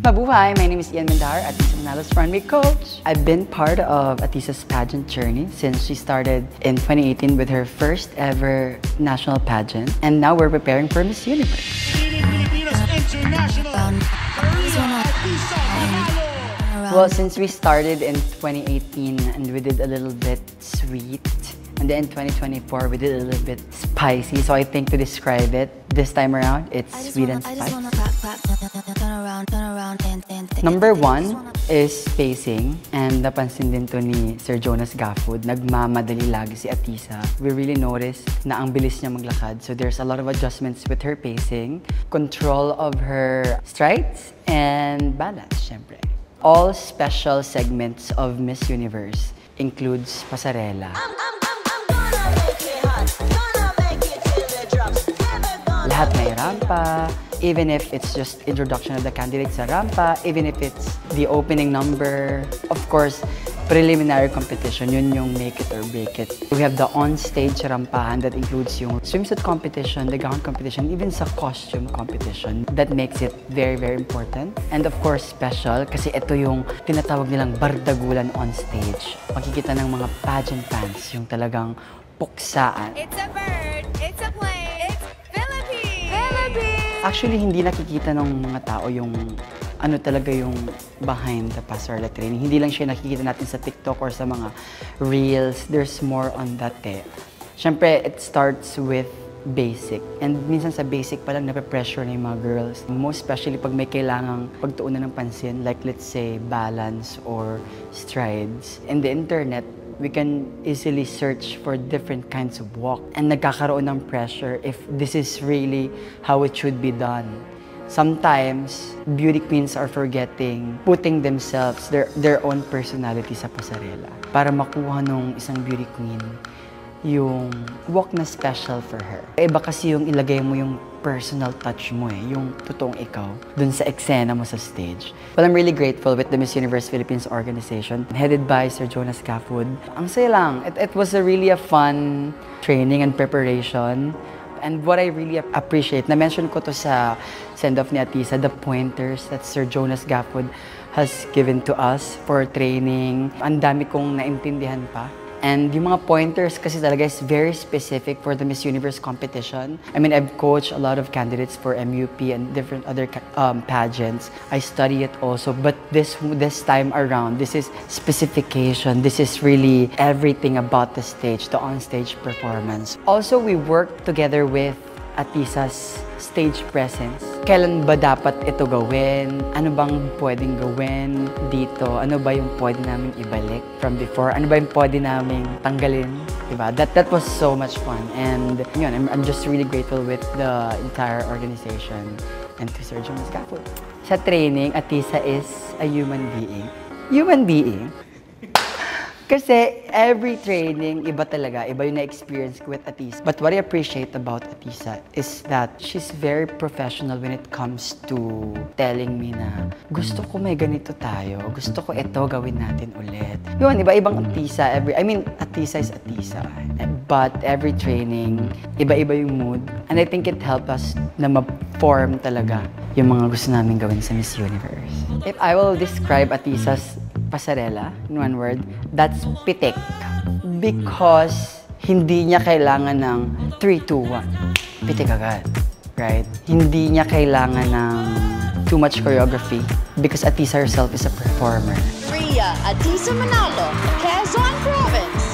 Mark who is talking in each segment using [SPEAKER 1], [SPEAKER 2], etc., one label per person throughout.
[SPEAKER 1] Mabuhay! My name is Ian Mendar, Atisa Manalo's runway coach. I've been part of Atisa's pageant journey since she started in 2018 with her first ever national pageant. And now we're preparing for Miss Universe. Well, since we started in 2018 and we did a little bit sweet, and then in 2024 we did a little bit spicy. So I think to describe it this time around, it's sweet and spicy. Number one is pacing, and napansin din to ni Sir Jonas Gafford. Nagmamadali lagi si Atisa. We really noticed na ang bilis niya maglakad. So there's a lot of adjustments with her pacing, control of her strides, and balance, syempre. All special segments of Miss Universe includes pasarela. Lahat may rampa, even if it's just introduction of the candidate sa rampa, even if it's the opening number. Of course, preliminary competition, yun yung make it or break it. We have the on-stage rampahan that includes yung swimsuit competition, the gown competition, even sa costume competition. That makes it very, very important. And of course, special kasi ito yung tinatawag nilang bardagulan on stage. Makikita ng mga pageant fans, yung talagang puksaan.
[SPEAKER 2] It's a bird, it's a plane, it's Philippines! Philippines!
[SPEAKER 1] Actually, hindi nakikita ng mga tao yung ano talaga yung behind the pasarela training. Hindi lang siya nakikita natin sa TikTok or sa mga reels. There's more on that eh. Siyempre, it starts with basic. And minsan sa basic pa lang nape-pressure na yung mga girls. Most especially pag may kailangang pagtuunan ng pansin, like let's say balance or strides. In the internet, we can easily search for different kinds of walk. And nagkakaroon ng pressure if this is really how it should be done. Sometimes, beauty queens are forgetting putting themselves, their own personality sa pasarela para makuha nung isang beauty queen yung walk na special for her. Iba kasi yung ilagay mo yung personal touch mo eh, yung totoong ikaw dun sa eksena mo sa stage. Well, I'm really grateful with the Miss Universe Philippines organization headed by Sir Jonas Gafford. Ang saya lang. It was really a fun training and preparation. And what I really appreciate, na-mention ko to sa send-off ni Atisa, the pointers that Sir Jonas Gafford has given to us for training. Ang dami kong naintindihan pa. And yung mga pointers kasi talaga is very specific for the Miss Universe competition. I mean, I've coached a lot of candidates for MUP and different other pageants. I study it also, but this time around, this is specification. This is really everything about the stage, the on-stage performance. Also, we work together with Atisa's stage presence. Kailan ba dapat ito gawin? Ano bang pwedeng gawin dito? Ano ba yung pwede namin ibalik from before? Ano ba yung pwede namin tanggalin? Diba? That was so much fun. And yun, I'm just really grateful with the entire organization and to Sir Jonas Gafford. Sa training, Atisa is a human being. Human being? Kasi every training, iba talaga. Iba yung na-experience ko with Atisa. But what I appreciate about Atisa is that she's very professional when it comes to telling me na gusto ko may ganito tayo. Gusto ko ito gawin natin ulit. Yun, iba-ibang Atisa. Atisa is Atisa. But every training, iba-iba yung mood. And I think it helped us na ma-form talaga yung mga gusto namin gawin sa Miss Universe. If I will describe Atisa's pasarela in one word, that's pitik. Because hindi niya kailangan ng 3, 2, 1. Pitik agad. Right? Hindi niya kailangan ng too much choreography because Atisa herself is a performer.
[SPEAKER 3] Rhea Atisa Manalo, Quezon Province.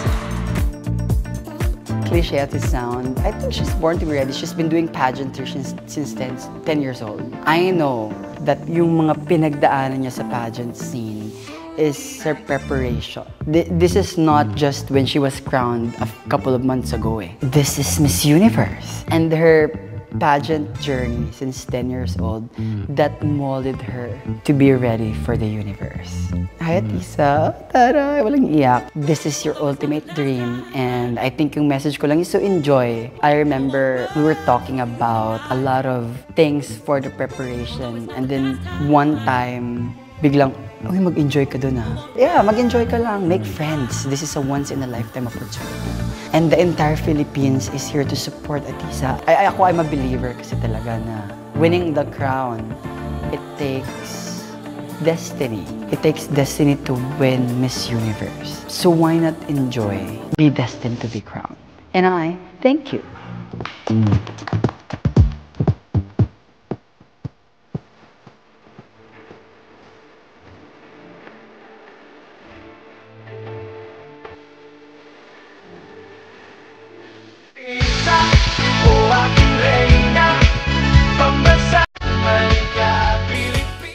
[SPEAKER 1] Cliche as it sound, I think she's born to be ready. She's been doing pageantry since 10 years old. I know that yung mga pinagdaanan niya sa pageant scene is her preparation. This is not just when she was crowned a couple of months ago eh. This is Miss Universe. And her pageant journey since 10 years old that molded her to be ready for the universe. Hi, Atisa. Taray, walang iyak. This is your ultimate dream and I think yung message ko lang is to enjoy. I remember we were talking about a lot of things for the preparation and then one time, biglang, Uy, mag-enjoy ka dun Yeah, mag-enjoy ka lang. Make friends. This is a once-in-a-lifetime opportunity. And the entire Philippines is here to support Atisa. Ako, I'm a believer kasi talaga na winning the crown, it takes destiny. It takes destiny to win Miss Universe. So why not enjoy? Be destined to be crowned. And I thank you.